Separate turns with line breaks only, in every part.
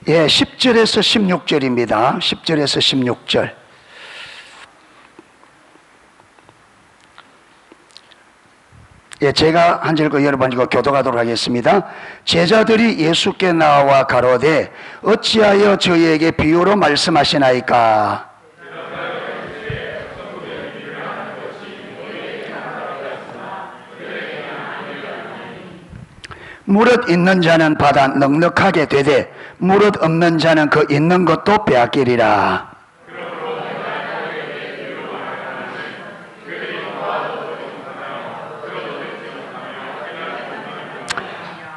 예, 10절에서 16절입니다. 10절에서 16절. 예, 제가 한 절 그 여러분 이거 교독하도록 하겠습니다. 제자들이 예수께 나와 가로되 어찌하여 저희에게 비유로 말씀하시나이까? 무릇 있는 자는 받아 넉넉하게 되되 무릇 없는 자는 그 있는 것도 빼앗기리라.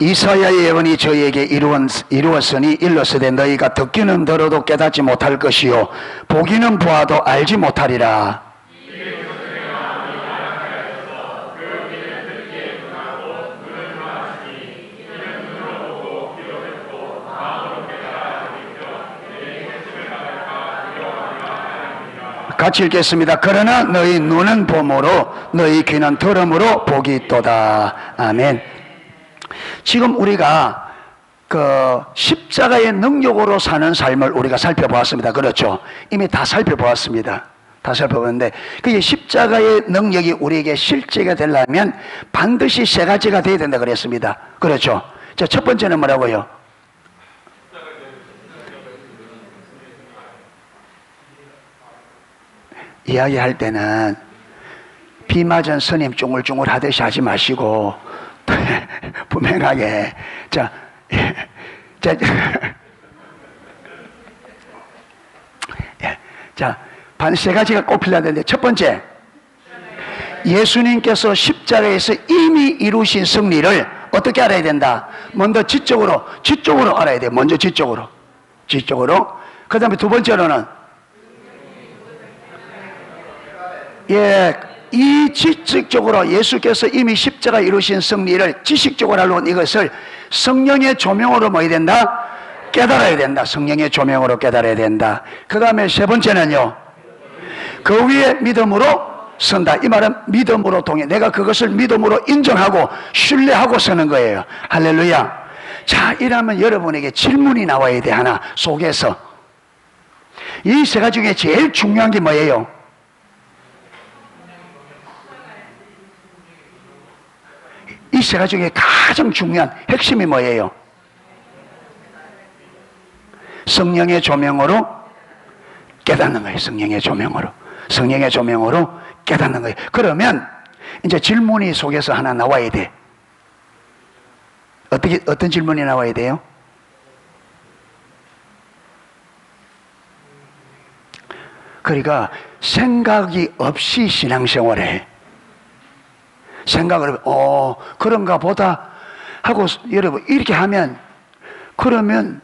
이사야의 예언이 저희에게 이루었으니 일렀으되 너희가 듣기는 들어도 깨닫지 못할 것이요 보기는 보아도 알지 못하리라. 같이 읽겠습니다. 그러나 너희 눈은 봄으로 너희 귀는 들음으로 복이 있도다. 아멘. 지금 우리가 그 십자가의 능력으로 사는 삶을 우리가 살펴보았습니다. 그렇죠? 이미 다 살펴보았습니다. 다 살펴봤는데 그게 십자가의 능력이 우리에게 실제가 되려면 반드시 세 가지가 돼야 된다 그랬습니다. 그렇죠? 자, 첫 번째는 뭐라고요? 이야기할 때는 비 맞은 스님 쫑글쫑글 하듯이 하지 마시고 분명하게 자, 반 세 가지가 꼭 필요하는데 첫 번째, 예수님께서 십자가에서 이미 이루신 승리를 어떻게 알아야 된다? 먼저 지적으로 알아야 돼. 먼저 지적으로. 그 다음에 두 번째로는 이 지식적으로 예수께서 이미 십자가 이루신 승리를 지식적으로 알고 이것을 성령의 조명으로 뭐 해야 된다? 깨달아야 된다. 성령의 조명으로 깨달아야 된다. 그 다음에 세 번째는요, 그 위에 믿음으로 선다. 이 말은 믿음으로 동해. 내가 그것을 믿음으로 인정하고 신뢰하고 서는 거예요. 할렐루야. 자, 이러면 여러분에게 질문이 나와야 돼. 하나 속에서. 이 세 가지 중에 제일 중요한 게 뭐예요? 이 세 가지 중에 가장 중요한 핵심이 뭐예요? 성령의 조명으로 깨닫는 거예요. 성령의 조명으로 깨닫는 거예요. 그러면 이제 질문이 속에서 하나 나와야 돼. 어떤 질문이 나와야 돼요? 그러니까 생각이 없이 신앙생활을 해. 생각을 그런가 보다 하고 여러분 이렇게 하면 그러면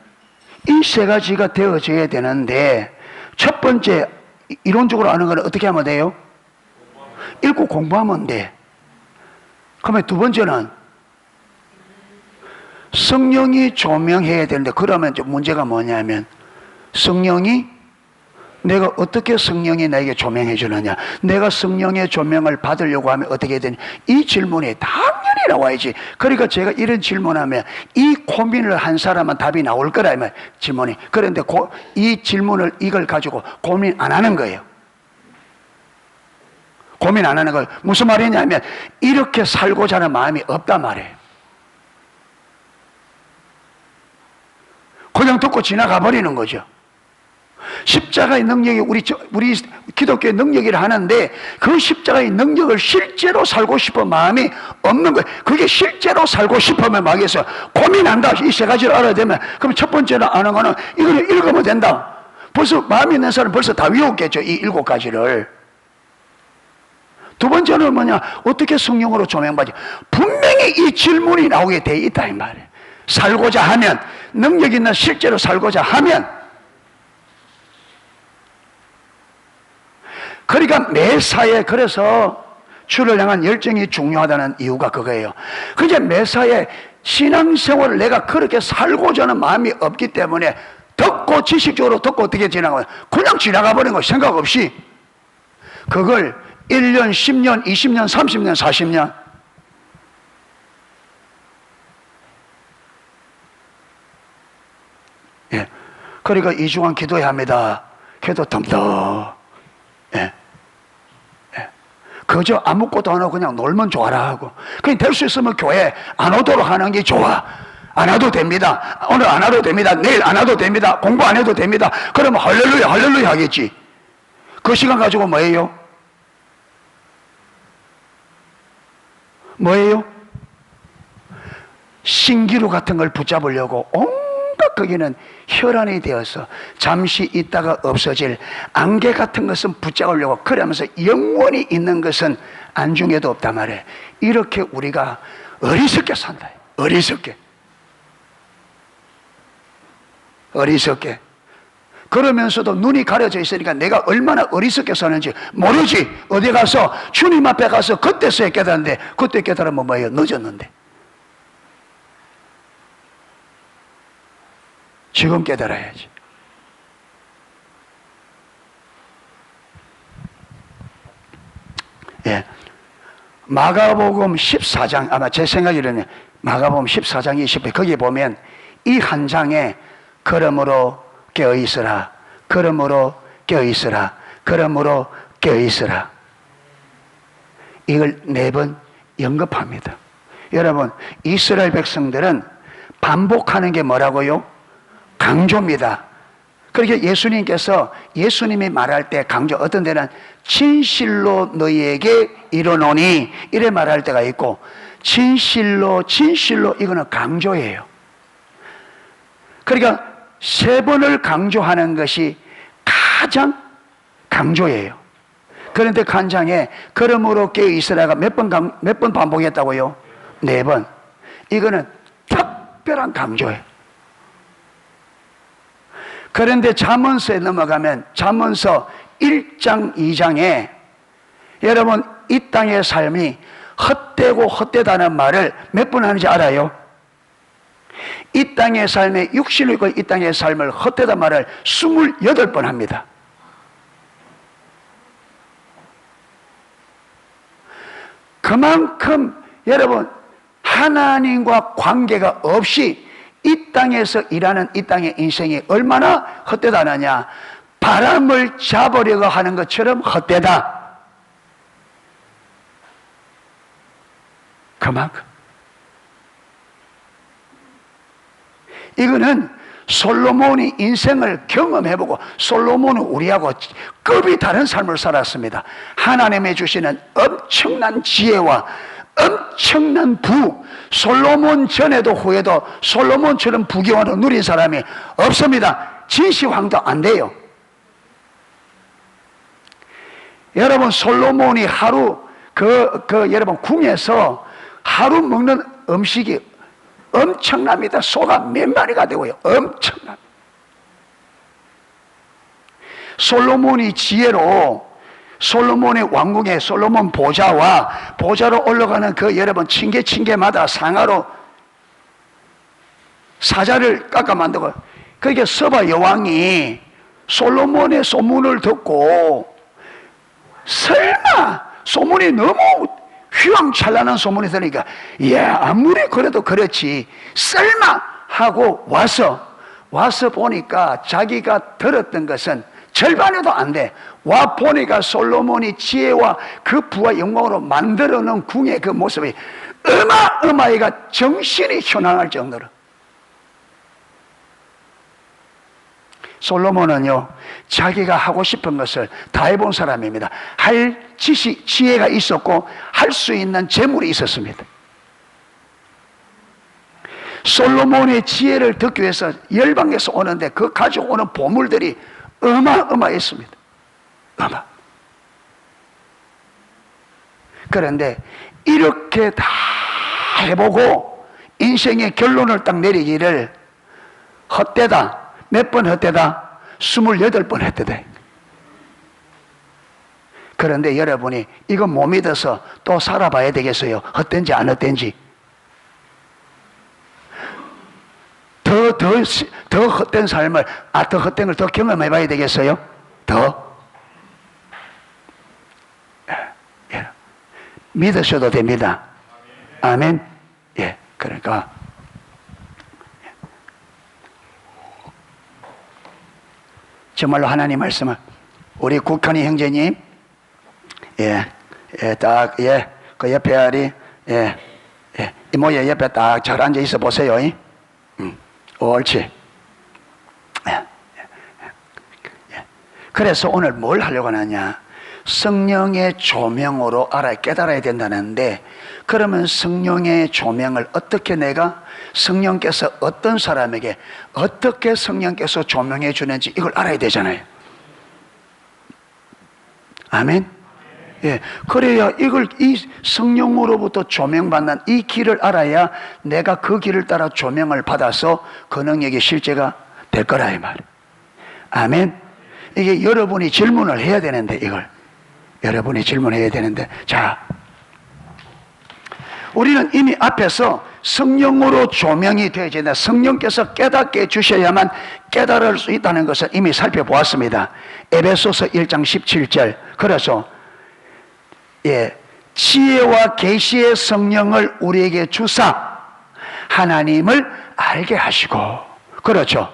이 세 가지가 되어져야 되는데 첫 번째 이론적으로 아는 건 어떻게 하면 돼요? 읽고 공부하면 돼. 그러면 두 번째는 성령이 조명해야 되는데 그러면 문제가 뭐냐면 내가 어떻게 성령이 나에게 조명해 주느냐, 내가 성령의 조명을 받으려고 하면 어떻게 해야 되냐, 이 질문이 당연히 나와야지. 그러니까 제가 이런 질문하면 이 고민을 한 사람은 답이 나올 거라 이 말, 질문이. 그런데 이 질문을 이걸 가지고 고민 안 하는 거예요. 고민 안 하는 거예요. 무슨 말이냐면 이렇게 살고자 하는 마음이 없단 말이에요. 그냥 듣고 지나가 버리는 거죠. 십자가의 능력이 우리 기독교의 능력이라 하는데 그 십자가의 능력을 실제로 살고 싶은 마음이 없는 거예요. 그게 실제로 살고 싶으면 막에서 고민한다. 이 세 가지를 알아야 되면 그럼 첫 번째로 아는 거는 이걸 읽으면 된다. 벌써 마음이 있는 사람은 벌써 다 외웠겠죠. 이 7가지를. 두 번째는 뭐냐? 어떻게 성령으로 조명받지? 분명히 이 질문이 나오게 돼 있다 이 말이에요. 살고자 하면, 능력 있는 실제로 살고자 하면. 그러니까 매사에, 그래서 주를 향한 열정이 중요하다는 이유가 그거예요. 그제 매사에 신앙생활을 내가 그렇게 살고자 하는 마음이 없기 때문에 듣고 지식적으로 듣고 어떻게 지나가면 그냥 지나가 버린 거 생각 없이 그걸 1년, 10년, 20년, 30년, 40년 예. 그러니까 2주간 기도해야 합니다. 기도 덤덤. 예. 예. 그저 아무것도 안 하고 그냥 놀면 좋아라 하고. 그냥 될 수 있으면 교회 안 오도록 하는 게 좋아. 안 와도 됩니다. 오늘 안 와도 됩니다. 내일 안 와도 됩니다. 공부 안 해도 됩니다. 그러면 할렐루야, 할렐루야 하겠지. 그 시간 가지고 뭐예요? 뭐예요? 신기루 같은 걸 붙잡으려고 온갖 거기는 혈안이 되어서 잠시 있다가 없어질 안개 같은 것은 붙잡으려고 그러면서 영원히 있는 것은 안중에도 없단 말이에요. 이렇게 우리가 어리석게 산다. 어리석게. 어리석게. 그러면서도 눈이 가려져 있으니까 내가 얼마나 어리석게 사는지 모르지. 어디 가서 주님 앞에 가서 그때서야 깨달았는데, 그때 깨달으면 뭐예요? 늦었는데. 지금 깨달아야지. 예. 마가복음 14장, 아마 제 생각이라면 마가복음 14장 20회, 거기 보면 이 한 장에 그러므로 깨어있으라, 그러므로 깨어있으라, 그러므로 깨어있으라, 이걸 4번 언급합니다. 여러분, 이스라엘 백성들은 반복하는 게 뭐라고요? 강조입니다. 그렇게 예수님께서 예수님이 말할 때 강조, 어떤 데는 진실로 너희에게 이르노니 이래 말할 때가 있고, 진실로 진실로 이거는 강조예요. 그러니까 3번을 강조하는 것이 가장 강조예요. 그런데 그 한 장에 그러므로 깨어있으라가 몇 번 반복했다고요? 4번. 이거는 특별한 강조예요. 그런데 잠언서에 넘어가면 잠언서 1장 2장에 여러분 이 땅의 삶이 헛되고 헛되다는 말을 몇 번 하는지 알아요? 이 땅의 삶에 육신을 입고 이 땅의 삶을 헛되다 말을 28번 합니다. 그만큼 여러분 하나님과 관계가 없이 이 땅에서 일하는 이 땅의 인생이 얼마나 헛되다느냐. 바람을 잡으려고 하는 것처럼 헛되다. 그만큼. 이거는 솔로몬이 인생을 경험해보고, 솔로몬은 우리하고 급이 다른 삶을 살았습니다. 하나님의 주시는 엄청난 지혜와 엄청난 솔로몬 전에도 후에도 솔로몬처럼 부귀영화를 누린 사람이 없습니다. 진시황도 안 돼요. 여러분, 솔로몬이 하루 여러분 궁에서 하루 먹는 음식이 엄청납니다. 소가 몇 마리가 되고요. 엄청납니다. 솔로몬이 지혜로 솔로몬의 왕궁에 솔로몬 보좌로 올라가는 그 여러분 층계마다 상하로 사자를 깎아 만들고, 그러니까 서바 여왕이 솔로몬의 소문을 듣고, 설마 소문이 너무 휘황찬란한 소문이 들으니까 아무리 그래도 그렇지 설마 하고 와서 보니까 자기가 들었던 것은 절반에도 안 돼. 와 보니까 솔로몬이 지혜와 그 부와 영광으로 만들어 놓은 궁의 그 모습이 어마어마해가 정신이 현황할 정도로. 솔로몬은요, 자기가 하고 싶은 것을 다 해본 사람입니다. 할 지혜가 있었고 할 수 있는 재물이 있었습니다. 솔로몬의 지혜를 듣기 위해서 열방에서 오는데 그 가지고 오는 보물들이 어마어마했습니다. 그런데 이렇게 다 해보고 인생의 결론을 딱 내리기를 헛되다. 몇 번 헛되다? 28번 헛되다. 그런데 여러분이 이거 못 믿어서 또 살아봐야 되겠어요? 헛된지 안 헛된지. 더 헛된 삶을, 더 헛된 걸 더 경험해 봐야 되겠어요? 믿으셔도 됩니다. 아멘. 예, 그러니까 정말로 하나님 말씀을 우리 국헌이 형제님, 그 옆에 아리, 이모의 옆에 딱 잘 앉아 있어 보세요. 옳지. 그래서 오늘 뭘 하려고 하느냐? 성령의 조명으로 깨달아야 된다는데, 그러면 성령의 조명을 어떻게 내가 성령께서 어떤 사람에게 어떻게 성령께서 조명해 주는지 이걸 알아야 되잖아요. 아멘. 예, 그래야 이 성령으로부터 조명받는 이 길을 알아야 내가 그 길을 따라 조명을 받아서 그 능력의 실제가 될 거라 이 말. 아멘. 이게 여러분이 질문을 해야 되는데, 여러분이 질문해야 되는데, 자, 우리는 이미 앞에서 성령으로 조명이 되어야 된다. 성령께서 깨닫게 주셔야만 깨달을 수 있다는 것을 이미 살펴보았습니다. 에베소서 1장 17절. 그래서 지혜와 계시의 성령을 우리에게 주사 하나님을 알게 하시고, 그렇죠.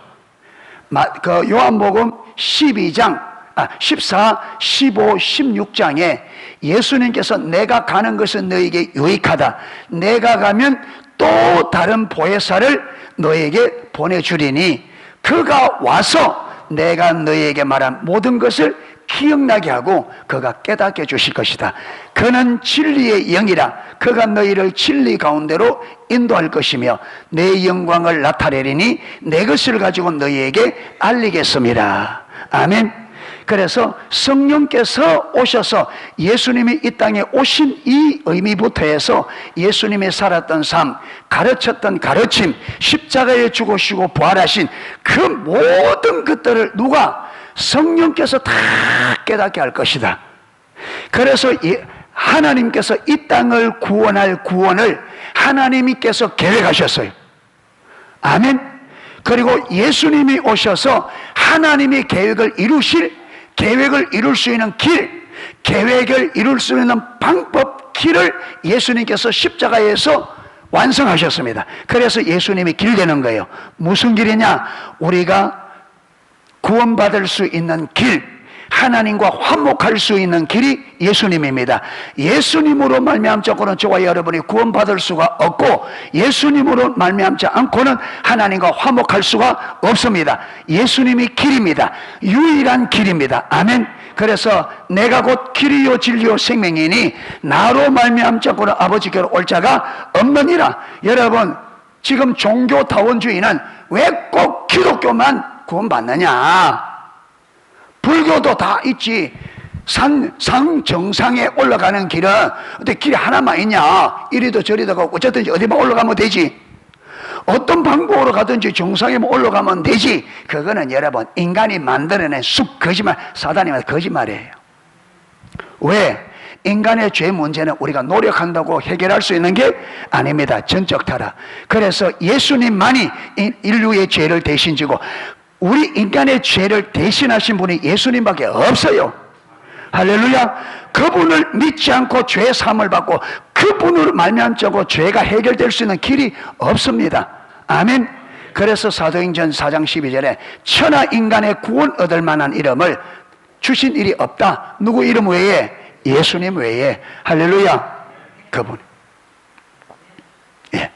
그 요한복음 12장 14, 15, 16장에 예수님께서 내가 가는 것은 너에게 유익하다. 내가 가면 또 다른 보혜사를 너에게 보내주리니 그가 와서 내가 너에게 말한 모든 것을 기억나게 하고 그가 깨닫게 주실 것이다. 그는 진리의 영이라. 그가 너희를 진리 가운데로 인도할 것이며 내 영광을 나타내리니 내 것을 가지고 너희에게 알리겠습니다. 아멘. 그래서 성령께서 오셔서 예수님이 이 땅에 오신 이 의미부터 해서 예수님이 살았던 삶, 가르쳤던 가르침, 십자가에 죽으시고 부활하신 그 모든 것들을 누가? 성령께서 다 깨닫게 할 것이다. 그래서 하나님께서 이 땅을 구원할 구원을 하나님께서 계획하셨어요. 아멘. 그리고 예수님이 오셔서 하나님의 계획을 이룰 수 있는 길, 계획을 이룰 수 있는 방법, 길을 예수님께서 십자가에서 완성하셨습니다. 그래서 예수님이 길 되는 거예요. 무슨 길이냐? 우리가 구원받을 수 있는 길, 하나님과 화목할 수 있는 길이 예수님입니다. 예수님으로 말미암자고는 저와 여러분이 구원받을 수가 없고, 예수님으로 말미암지 않고는 하나님과 화목할 수가 없습니다. 예수님이 길입니다. 유일한 길입니다. 아멘. 그래서 내가 곧 길이요 진리요 생명이니 나로 말미암자고는 아버지께로 올 자가 없느니라. 여러분, 지금 종교다원주의는 왜 꼭 기독교만 구원받느냐? 불교도 다 있지. 산 정상에 올라가는 길은 어떻게 길이 하나만 있냐? 이리도 저리도 가고 어쨌든지 어디만 올라가면 되지. 어떤 방법으로 가든지 정상에만 올라가면 되지. 그거는 여러분 인간이 만들어낸 쑥 거짓말, 사단이면 거짓말이에요. 왜? 인간의 죄 문제는 우리가 노력한다고 해결할 수 있는 게 아닙니다. 전적 타락. 그래서 예수님만이 인류의 죄를 대신 지고, 우리 인간의 죄를 대신하신 분이 예수님밖에 없어요. 할렐루야. 그분을 믿지 않고 죄 사함을 받고 그분으로 말미암자고 죄가 해결될 수 있는 길이 없습니다. 아멘. 그래서 사도행전 4장 12절에 천하 인간의 구원 얻을 만한 이름을 주신 일이 없다. 누구 이름 외에? 예수님 외에. 할렐루야. 그분. 예.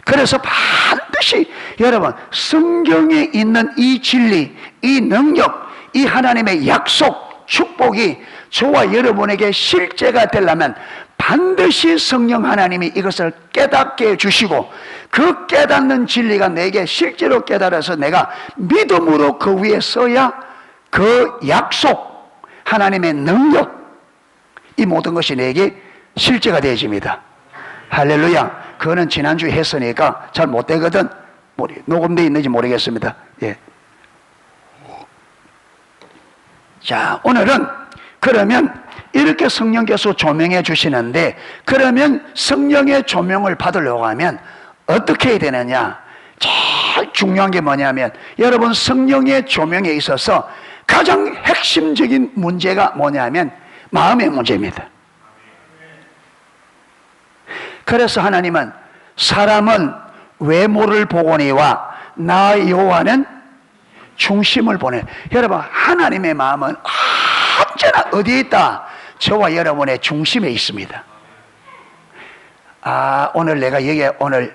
그래서 반드시 여러분 성경에 있는 이 진리, 이 능력, 이 하나님의 약속, 축복이 저와 여러분에게 실제가 되려면 반드시 성령 하나님이 이것을 깨닫게 해주시고, 그 깨닫는 진리가 내게 실제로 깨달아서 내가 믿음으로 그 위에 서야 그 약속, 하나님의 능력, 이 모든 것이 내게 실제가 되어집니다. 할렐루야. 그거는 지난주에 했으니까 잘 못되거든. 녹음되어 있는지 모르겠습니다. 예. 자, 오늘은 그러면 이렇게 성령께서 조명해 주시는데, 그러면 성령의 조명을 받으려고 하면 어떻게 해야 되느냐? 제일 중요한 게 뭐냐면, 여러분 성령의 조명에 있어서 가장 핵심적인 문제가 뭐냐면 마음의 문제입니다. 그래서 하나님은 사람은 외모를 보거니와 나 여호와는 중심을 보내. 여러분, 하나님의 마음은 언제나 어디에 있다? 저와 여러분의 중심에 있습니다. 오늘 내가 여기 오늘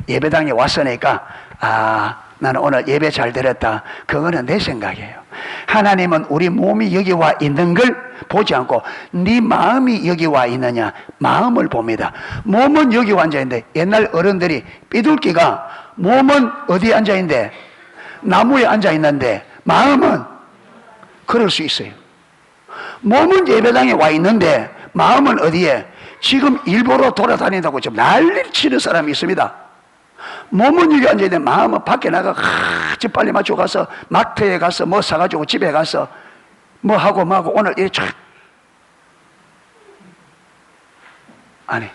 예배당에 왔으니까 나는 오늘 예배 잘 드렸다. 그거는 내 생각이에요. 하나님은 우리 몸이 여기 와 있는 걸 보지 않고 네 마음이 여기 와 있느냐, 마음을 봅니다. 몸은 여기 앉아 있는데, 옛날 어른들이 삐둘기가 몸은 어디에 앉아 있는데? 나무에 앉아 있는데 마음은 그럴 수 있어요. 몸은 예배당에 와 있는데 마음은 어디에? 지금 일부러 돌아다닌다고 지금 난리를 치는 사람이 있습니다. 몸은 여기 앉아있는데 마음은 밖에 나가 집 빨리 맞춰 가서 마트에 가서 뭐 사가지고 집에 가서 뭐 하고 오늘 이래 촥 아니,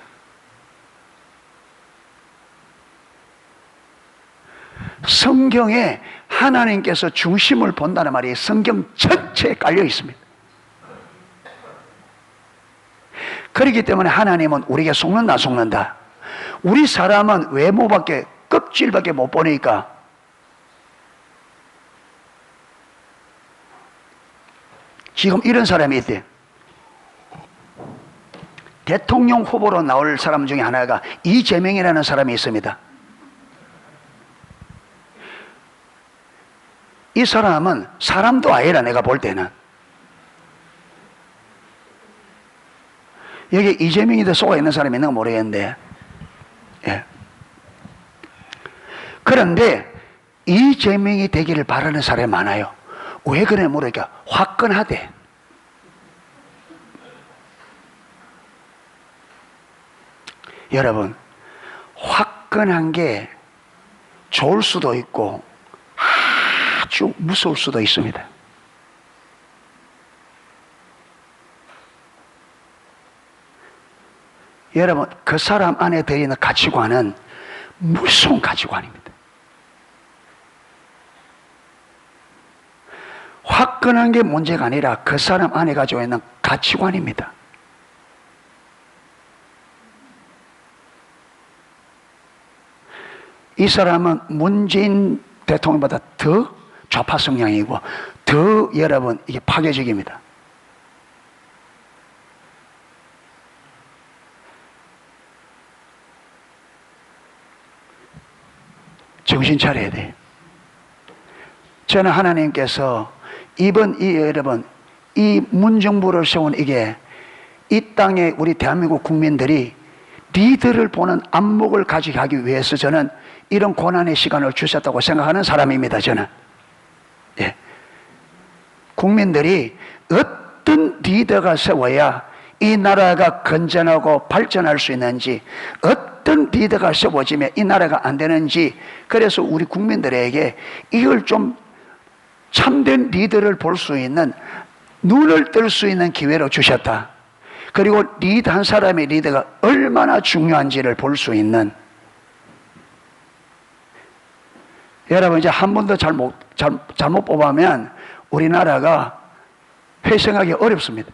성경에 하나님께서 중심을 본다는 말이 성경 전체에 깔려 있습니다. 그렇기 때문에 하나님은 우리에게 속는다. 우리 사람은 외모밖에, 껍질밖에 못 보니까 지금 이런 사람이 있대. 대통령 후보로 나올 사람 중에 하나가 이재명이라는 사람이 있습니다. 이 사람은 사람도 아니라, 내가 볼 때는. 여기 이재명이도 속아 있는 사람이 있는 거 모르겠는데, 예. 그런데 이재명이 되기를 바라는 사람이 많아요. 왜 그래 모르니까 화끈하대. 여러분, 화끈한 게 좋을 수도 있고 아주 무서울 수도 있습니다. 여러분, 그 사람 안에 들어있는 가치관은 무서운 가치관입니다. 화끈한 게 문제가 아니라 그 사람 안에 가지고 있는 가치관입니다. 이 사람은 문재인 대통령보다 더 좌파 성향이고 더 여러분 이게 파괴적입니다. 정신 차려야 돼. 저는 하나님께서 여러분 이 문정부를 세운 이게 이 땅에 우리 대한민국 국민들이 리더를 보는 안목을 가지게 하기 위해서 저는 이런 고난의 시간을 주셨다고 생각하는 사람입니다. 저는. 예. 국민들이 어떤 리더가 세워야 이 나라가 건전하고 발전할 수 있는지, 어떤 리더가 세워지면 이 나라가 안 되는지, 그래서 우리 국민들에게 이걸 좀 참된 리더를 볼 수 있는, 눈을 뜰 수 있는 기회로 주셨다. 그리고 리더 한 사람의 리더가 얼마나 중요한지를 볼 수 있는. 여러분, 이제 한 번도 잘못 뽑으면 우리나라가 회생하기 어렵습니다.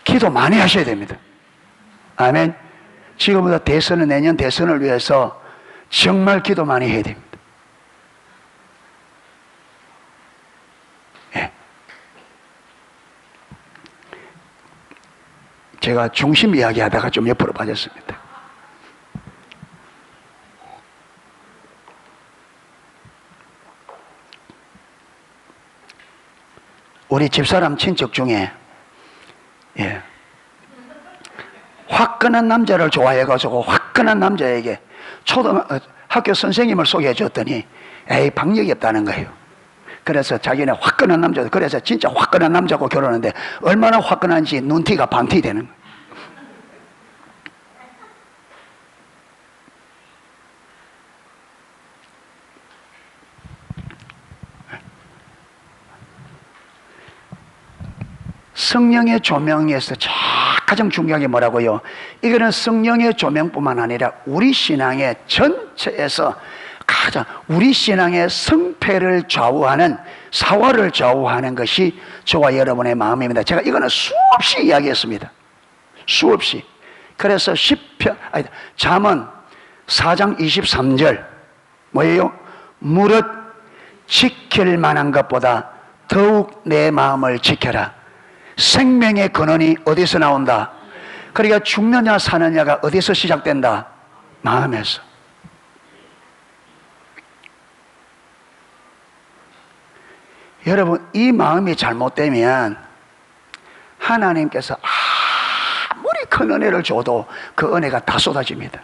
기도 많이 하셔야 됩니다. 아멘. 지금부터 대선은 내년 대선을 위해서 정말 기도 많이 해야 됩니다. 예. 제가 중심 이야기하다가 좀 옆으로 빠졌습니다. 우리 집사람 친척 중에 화끈한 남자를 좋아해가지고 화끈한 남자에게 초등학교 선생님을 소개해 줬더니 박력이 없다는 거예요. 그래서 자기는 화끈한 남자, 그래서 진짜 화끈한 남자고 결혼하는데 얼마나 화끈한지 눈티가 반티 되는 거예요. 성령의 조명에서 가장 중요한 게 뭐라고요? 이거는 성령의 조명뿐만 아니라 우리 신앙의 전체에서 가장 우리 신앙의 성패를 좌우하는, 사활을 좌우하는 것이 저와 여러분의 마음입니다. 제가 이거는 수없이 이야기했습니다. 수없이. 그래서 잠언 4장 23절 뭐예요? 무릇 지킬 만한 것보다 더욱 내 마음을 지켜라. 생명의 근원이 어디서 나온다? 그러니까 죽느냐 사느냐가 어디서 시작된다? 마음에서. 여러분, 이 마음이 잘못되면 하나님께서 아무리 큰 은혜를 줘도 그 은혜가 다 쏟아집니다.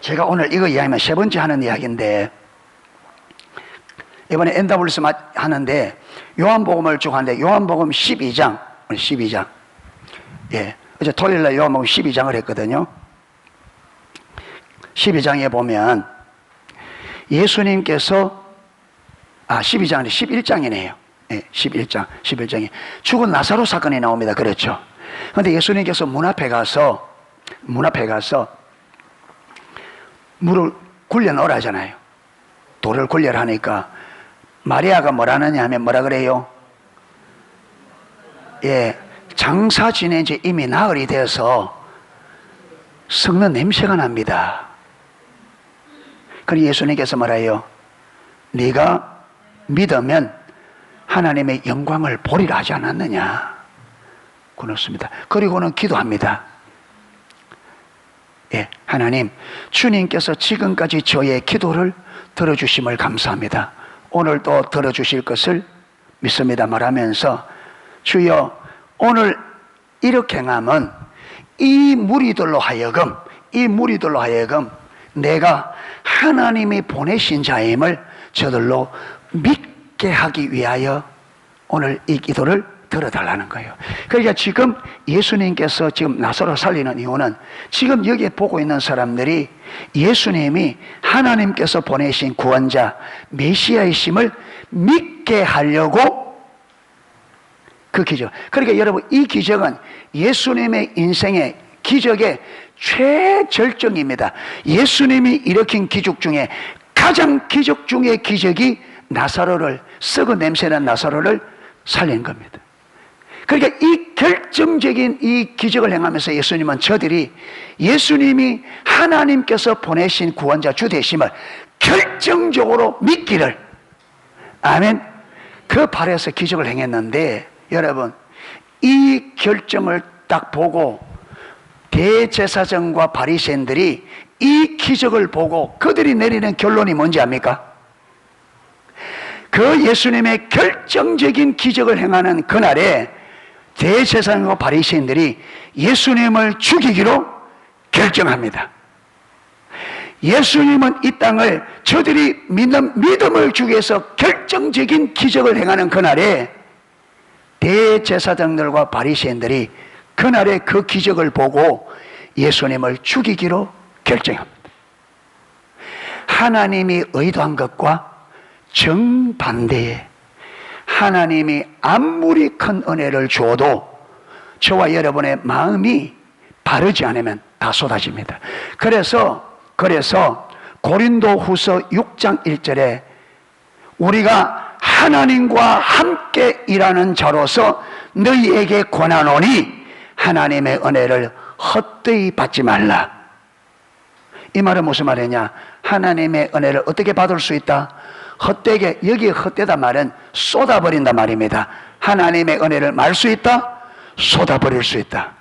제가 오늘 이거 이야기하면 세 번째 하는 이야기인데, 이번에 NWS 하는데 요한복음을 쭉 하는데 요한복음 12장 예, 어제 토요일날 요한복음 12장을 했거든요. 12장에 보면 예수님께서 12장 아니 11장이네요. 예, 11장에 죽은 나사로 사건이 나옵니다. 그렇죠. 그런데 예수님께서 문 앞에 가서 물을 굴려 넣으라 하잖아요. 돌을 굴려라 하니까 마리아가 뭐라느냐 하면 뭐라 그래요? 예, 장사 지낸 지 이미 나흘이 되어서 썩는 냄새가 납니다. 그리고 예수님께서 말해요. 네가 믿으면 하나님의 영광을 보리라 하지 않았느냐. 그렇습니다. 그리고는 기도합니다. 예, 하나님, 주님께서 지금까지 저의 기도를 들어주심을 감사합니다. 오늘 또 들어주실 것을 믿습니다 말하면서 주여, 오늘 이렇게 행하면 이 무리들로 하여금 내가 하나님이 보내신 자임을 저들로 믿게 하기 위하여 오늘 이 기도를 들어달라는 거예요. 그러니까 지금 예수님께서 지금 나사로 살리는 이유는 지금 여기에 보고 있는 사람들이 예수님이 하나님께서 보내신 구원자 메시아이심을 믿게 하려고 그 기적. 그러니까 여러분, 이 기적은 예수님의 인생의 기적의 최절정입니다. 예수님이 일으킨 기적 중에 가장 기적 중의 기적이 나사로를, 썩은 냄새난 나사로를 살린 겁니다. 그러니까 이 결정적인 이 기적을 행하면서 예수님은 저들이 예수님이 하나님께서 보내신 구원자 주 되심을 결정적으로 믿기를, 아멘, 그 발에서 기적을 행했는데, 여러분, 이 결정을 딱 보고 대제사장과 바리새인들이 이 기적을 보고 그들이 내리는 결론이 뭔지 압니까? 그 예수님의 결정적인 기적을 행하는 그날에 대제사장과 바리새인들이 예수님을 죽이기로 결정합니다. 예수님은 이 땅을 저들이 믿는 믿음을 주기 위해서 결정적인 기적을 행하는 그날에 대제사장들과 바리새인들이 그날의 그 기적을 보고 예수님을 죽이기로 결정합니다. 하나님이 의도한 것과 정반대에 하나님이 아무리 큰 은혜를 줘도 저와 여러분의 마음이 바르지 않으면 다 쏟아집니다. 그래서 고린도후서 6장 1절에 우리가 하나님과 함께 일하는 자로서 너희에게 권하노니 하나님의 은혜를 헛되이 받지 말라. 이 말은 무슨 말이냐? 하나님의 은혜를 어떻게 받을 수 있다? 헛되게, 여기에 헛되다 말은 쏟아버린다 말입니다. 하나님의 은혜를 말 수 있다? 쏟아버릴 수 있다.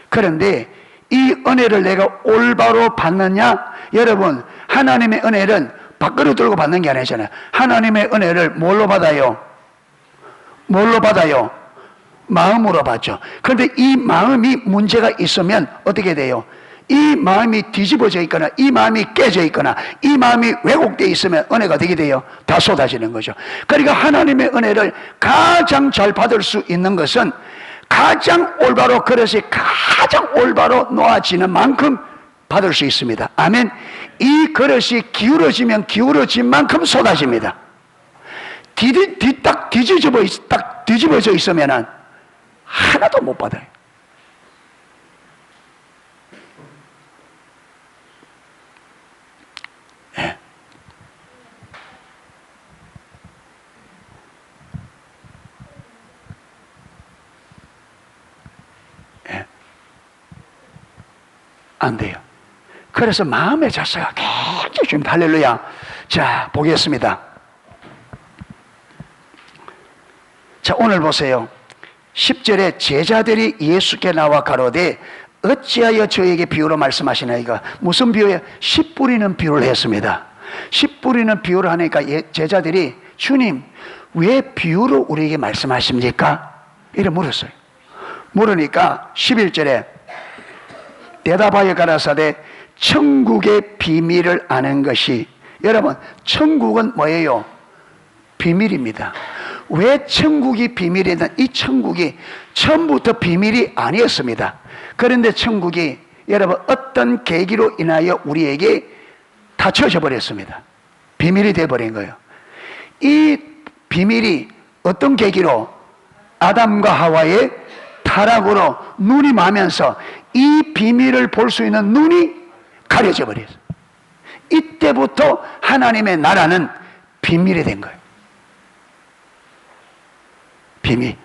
그런데 이 은혜를 내가 올바로 받느냐? 여러분, 하나님의 은혜는 밖으로 들고 받는 게 아니잖아요. 하나님의 은혜를 뭘로 받아요? 마음으로 받죠. 그런데 이 마음이 문제가 있으면 어떻게 돼요? 이 마음이 뒤집어져 있거나 이 마음이 깨져 있거나 이 마음이 왜곡되어 있으면 은혜가 되게 돼요. 다 쏟아지는 거죠. 그러니까 하나님의 은혜를 가장 잘 받을 수 있는 것은 가장 올바로, 그릇이 가장 올바로 놓아지는 만큼 받을 수 있습니다. 아멘. 이 그릇이 기울어지면 기울어진 만큼 쏟아집니다. 딱 뒤집어져 있으면 하나도 못 받아요. 네. 안 돼요. 그래서 마음의 자세가 굉장히 중요합니다. 할렐루야. 자, 보겠습니다. 자, 오늘 보세요. 10절에 제자들이 예수께 나와 가로되 어찌하여 저에게 비유로 말씀하시나이까? 무슨 비유예요? 씨 뿌리는 비유를 했습니다. 씨 뿌리는 비유를 하니까 제자들이 주님 왜 비유로 우리에게 말씀하십니까? 이렇게 물었어요. 물으니까 11절에 대답하여 가라사대 천국의 비밀을 아는 것이, 여러분 천국은 뭐예요? 비밀입니다. 왜 천국이 비밀이냐? 이 천국이 처음부터 비밀이 아니었습니다. 그런데 천국이 여러분 어떤 계기로 인하여 우리에게 닫혀져 버렸습니다. 비밀이 되어버린 거예요. 이 비밀이 어떤 계기로? 아담과 하와의 타락으로 눈이 마면서 이 비밀을 볼 수 있는 눈이 가려져 버렸어요. 이때부터 하나님의 나라는 비밀이 된 거예요. 비밀.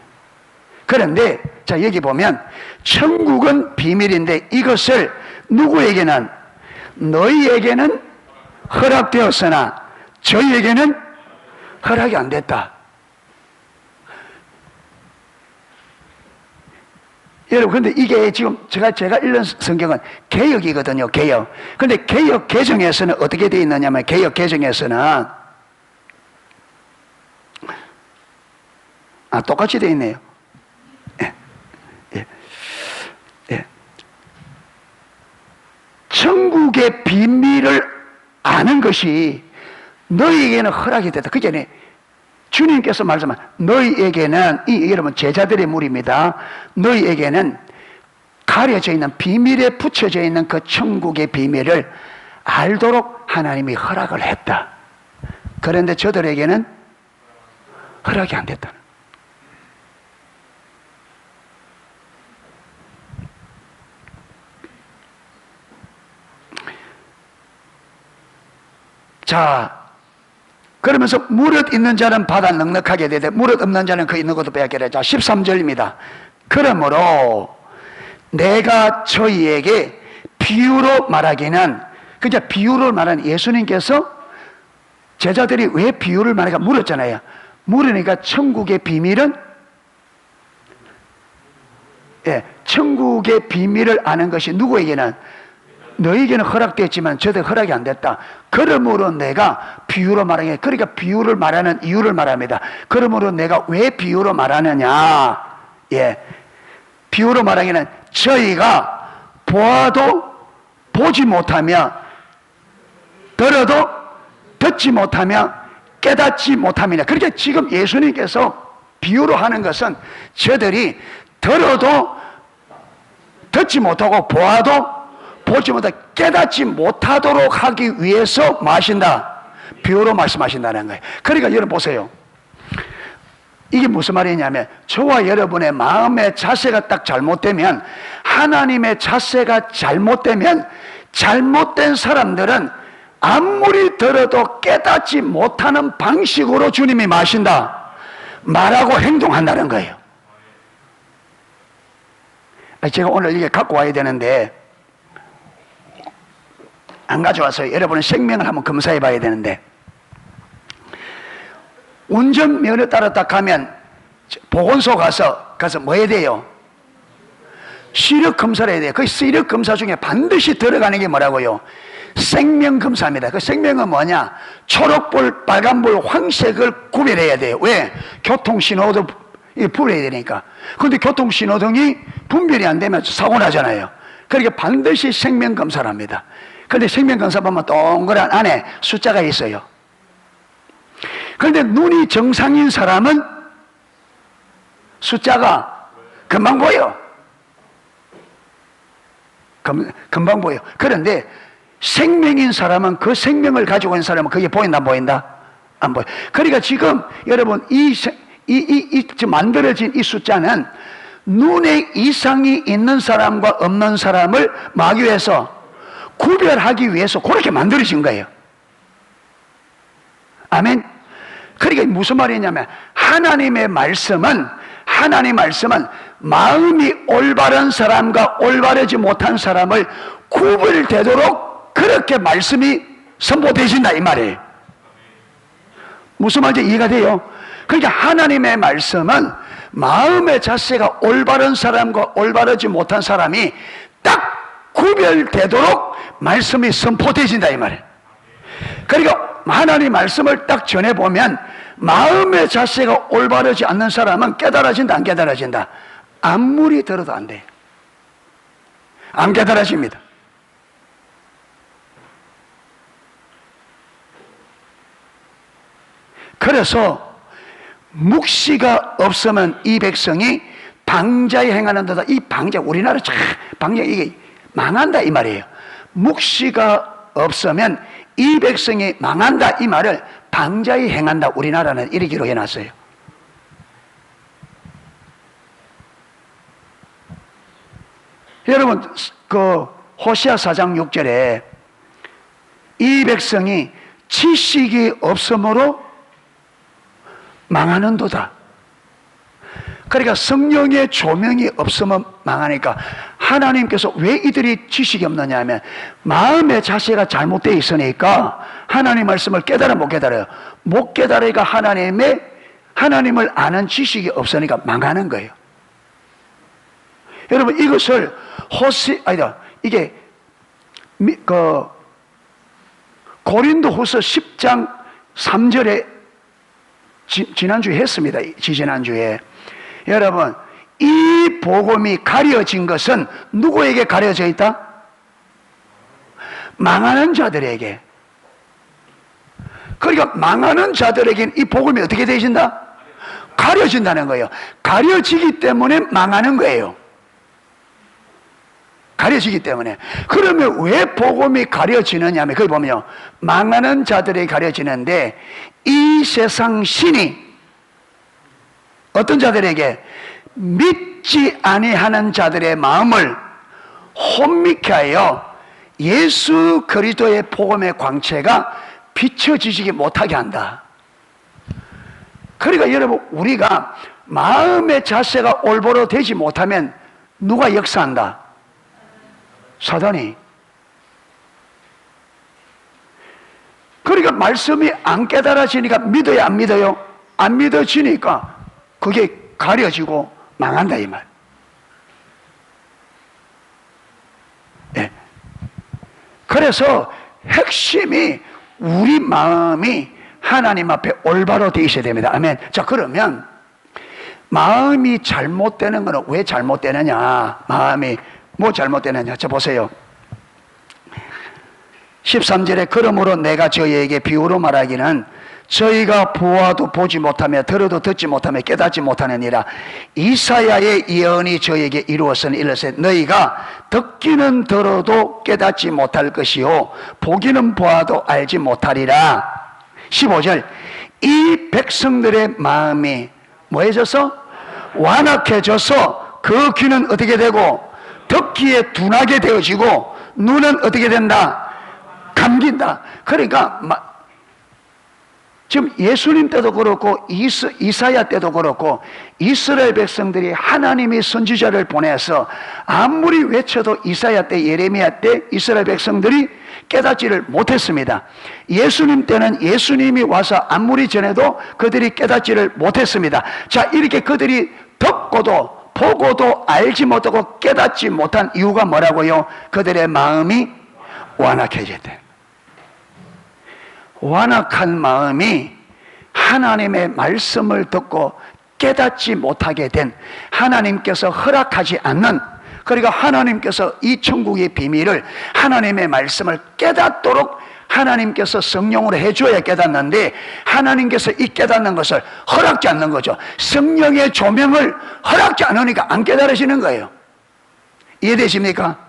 그런데 자, 여기 보면 천국은 비밀인데 이것을 누구에게는? 너희에게는 허락되었으나 저희에게는 허락이 안 됐다. 여러분, 근데 이게 지금 제가 읽는 성경은 개역이거든요, 개역. 근데 개역 개정에서는 어떻게 되어 있느냐면, 개역 개정에서는 똑같이 되어 있네요. 천국의 비밀을 아는 것이 너희에게는 허락이 됐다. 그 전에 주님께서 말씀한 너희에게는, 이 여러분 제자들의 물입니다. 너희에게는 가려져 있는 비밀에 붙여져 있는 그 천국의 비밀을 알도록 하나님이 허락을 했다. 그런데 저들에게는 허락이 안 됐다. 자, 그러면서 무릇 있는 자는 받아 넉넉하게 되되 무릇 없는 자는 그 있는 것도 빼앗기라. 자, 13절입니다. 그러므로 내가 저희에게 비유로 말하기는, 그냥 비유로 말하는, 예수님께서 제자들이 왜 비유를 말하니까 물었잖아요. 물으니까 천국의 비밀은, 천국의 비밀을 아는 것이 누구에게는? 너에게는 허락됐지만 저들 허락이 안 됐다. 그러므로 내가 비유로 말하게, 그러니까 비유를 말하는 이유를 말합니다. 그러므로 내가 왜 비유로 말하느냐? 비유로 말하기는 저희가 보아도 보지 못하며 들어도 듣지 못하며 깨닫지 못함이냐. 그러니까 지금 예수님께서 비유로 하는 것은 저들이 들어도 듣지 못하고 보아도 보지 못하고 깨닫지 못하도록 하기 위해서 뭐 하신다? 비유로 말씀하신다는 거예요. 그러니까 여러분 보세요. 이게 무슨 말이냐면, 저와 여러분의 마음의 자세가 딱 잘못되면, 하나님의 자세가 잘못되면, 잘못된 사람들은 아무리 들어도 깨닫지 못하는 방식으로 주님이 마신다, 말하고 행동한다는 거예요. 제가 오늘 이게 갖고 와야 되는데 안 가져와서요. 여러분은 생명을 한번 검사해 봐야 되는데, 운전면허 따라 딱 가면 보건소 가서 뭐 해야 돼요? 시력 검사를 해야 돼요. 그 시력 검사 중에 반드시 들어가는 게 뭐라고요? 생명 검사입니다. 그 생명은 뭐냐? 초록불, 빨간불, 황색을 구별해야 돼요. 왜? 교통신호도 불어야 되니까. 그런데 교통신호등이 분별이 안 되면 사고 나잖아요. 그러니까 반드시 생명 검사를 합니다. 그런데 생명검사 보면 동그란 안에 숫자가 있어요. 그런데 눈이 정상인 사람은 숫자가 금방 보여. 금방 보여. 그런데 생명인 사람은, 그 생명을 가지고 있는 사람은 그게 보인다 안 보인다? 안 보여. 그러니까 지금 여러분 지금 만들어진 이 숫자는 눈에 이상이 있는 사람과 없는 사람을 막기 위해서, 구별하기 위해서 그렇게 만들어진 거예요. 아멘. 그러니까 무슨 말이냐면, 하나님의 말씀은 마음이 올바른 사람과 올바르지 못한 사람을 구별되도록 그렇게 말씀이 선포되신다 이 말이에요. 무슨 말인지 이해가 돼요? 그러니까 하나님의 말씀은 마음의 자세가 올바른 사람과 올바르지 못한 사람이 딱 구별되도록 말씀이 선포되신다 이 말이에요. 그러니까 하나님 말씀을 딱 전해보면 마음의 자세가 올바르지 않는 사람은 깨달아진다 안 깨달아진다? 아무리 들어도 안 돼. 안 깨달아집니다. 그래서 묵시가 없으면 이 백성이 방자에 행하는 데다. 이 방자, 우리나라 참 방자 이게 망한다 이 말이에요. 묵시가 없으면 이 백성이 망한다 이 말을 방자에 행한다 우리나라는 이렇게 기록해놨어요. 여러분 그 호시아 4장 6절에 이 백성이 지식이 없으므로 망하는도다. 그러니까 성령의 조명이 없으면 망하니까 하나님께서 왜 이들이 지식이 없느냐 하면 마음의 자세가 잘못되어 있으니까 하나님 말씀을 깨달아 못 깨달아요. 못 깨달으니까 하나님을 아는 지식이 없으니까 망하는 거예요. 여러분 이것을 이게 고린도후서 10장 3절에 지난주에 했습니다. 지난주에. 여러분 이 복음이 가려진 것은 누구에게 가려져 있다? 망하는 자들에게. 그러니까 망하는 자들에게는 이 복음이 어떻게 되신다? 가려진다는 거예요. 가려지기 때문에 망하는 거예요. 가려지기 때문에. 그러면 왜 복음이 가려지느냐 하면 거기 보면요, 망하는 자들에게 가려지는데 이 세상 신이 어떤 자들에게? 믿지 아니하는 자들의 마음을 혼미케 하여 예수 그리스도의 복음의 광채가 비춰지지 못하게 한다. 그러니까 여러분 우리가 마음의 자세가 올바로 되지 못하면 누가 역사한다? 사단이. 그러니까 말씀이 안 깨달아지니까 믿어요 안 믿어요? 안 믿어지니까 그게 가려지고 망한다 이 말. 예. 그래서 핵심이 우리 마음이 하나님 앞에 올바로 되어 있어야 됩니다. 아멘. 자, 그러면 마음이 잘못되는 것은 왜 잘못되느냐? 마음이 뭐 잘못되느냐? 자, 보세요. 13절에 그러므로 내가 저희에게 비유로 말하기는 저희가 보아도 보지 못하며 들어도 듣지 못하며 깨닫지 못하느니라. 이사야의 예언이 저희에게 이루었으니 이르세 너희가 듣기는 들어도 깨닫지 못할 것이요 보기는 보아도 알지 못하리라. 15절 이 백성들의 마음이 뭐해져서? 완악해져서 그 귀는 어떻게 되고 듣기에 둔하게 되어지고 눈은 어떻게 된다? 감긴다. 그러니까 지금 예수님 때도 그렇고 이사야 때도 그렇고 이스라엘 백성들이 하나님이 선지자를 보내서 아무리 외쳐도 이사야 때 예레미야 때 이스라엘 백성들이 깨닫지를 못했습니다. 예수님 때는 예수님이 와서 아무리 전해도 그들이 깨닫지를 못했습니다. 자, 이렇게 그들이 듣고도 보고도 알지 못하고 깨닫지 못한 이유가 뭐라고요? 그들의 마음이 완악해졌대. 완악한 마음이 하나님의 말씀을 듣고 깨닫지 못하게 된, 하나님께서 허락하지 않는, 그러니까 하나님께서 이 천국의 비밀을, 하나님의 말씀을 깨닫도록 하나님께서 성령으로 해줘야 깨닫는데 하나님께서 이 깨닫는 것을 허락지 않는 거죠. 성령의 조명을 허락지 않으니까 안 깨달으시는 거예요. 이해되십니까?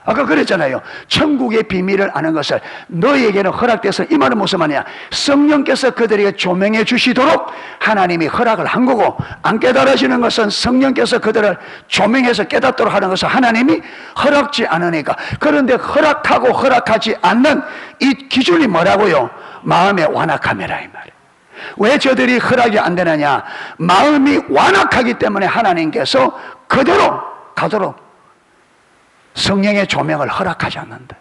아까 그랬잖아요. 천국의 비밀을 아는 것을 너희에게는 허락돼서, 이 말은 무슨 말이냐? 성령께서 그들에게 조명해 주시도록 하나님이 허락을 한 거고, 안 깨달아지는 것은 성령께서 그들을 조명해서 깨닫도록 하는 것을 하나님이 허락지 않으니까. 그런데 허락하고 허락하지 않는 이 기준이 뭐라고요? 마음의 완악함이라 이 말이에요. 왜 저들이 허락이 안 되느냐? 마음이 완악하기 때문에 하나님께서 그대로 가도록 성령의 조명을 허락하지 않는다.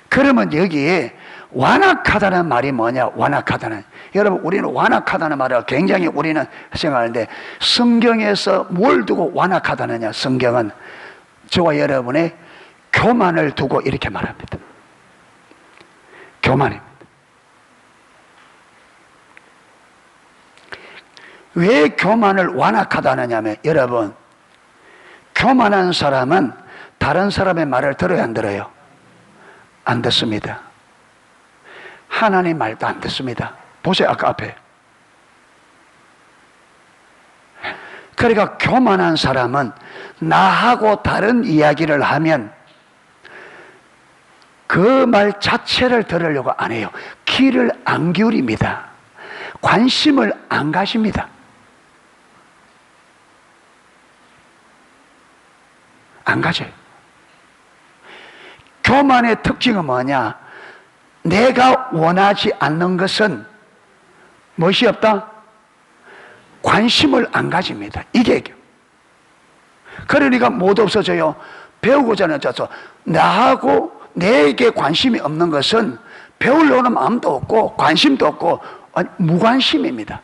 그러면 여기에 완악하다는 말이 뭐냐? 완악하다는, 여러분 우리는 완악하다는 말을 굉장히 우리는 생각하는데, 성경에서 뭘 두고 완악하다느냐? 성경은 저와 여러분의 교만을 두고 이렇게 말합니다. 교만입니다. 왜 교만을 완악하다느냐 하면, 여러분 교만한 사람은 다른 사람의 말을 들어야 안 들어요? 안 듣습니다. 하나님 말도 안 듣습니다. 보세요, 아까 앞에. 그러니까 교만한 사람은 나하고 다른 이야기를 하면 그 말 자체를 들으려고 안 해요. 귀를 안 기울입니다. 관심을 안 가집니다. 안 가져요. 교만의 특징은 뭐냐? 내가 원하지 않는 것은 무엇이 없다? 관심을 안 가집니다. 이게 그러니까 못 없어져요. 배우고자 하는 자서 나하고 내게 관심이 없는 것은 배우려는 마음도 없고 관심도 없고 무관심입니다.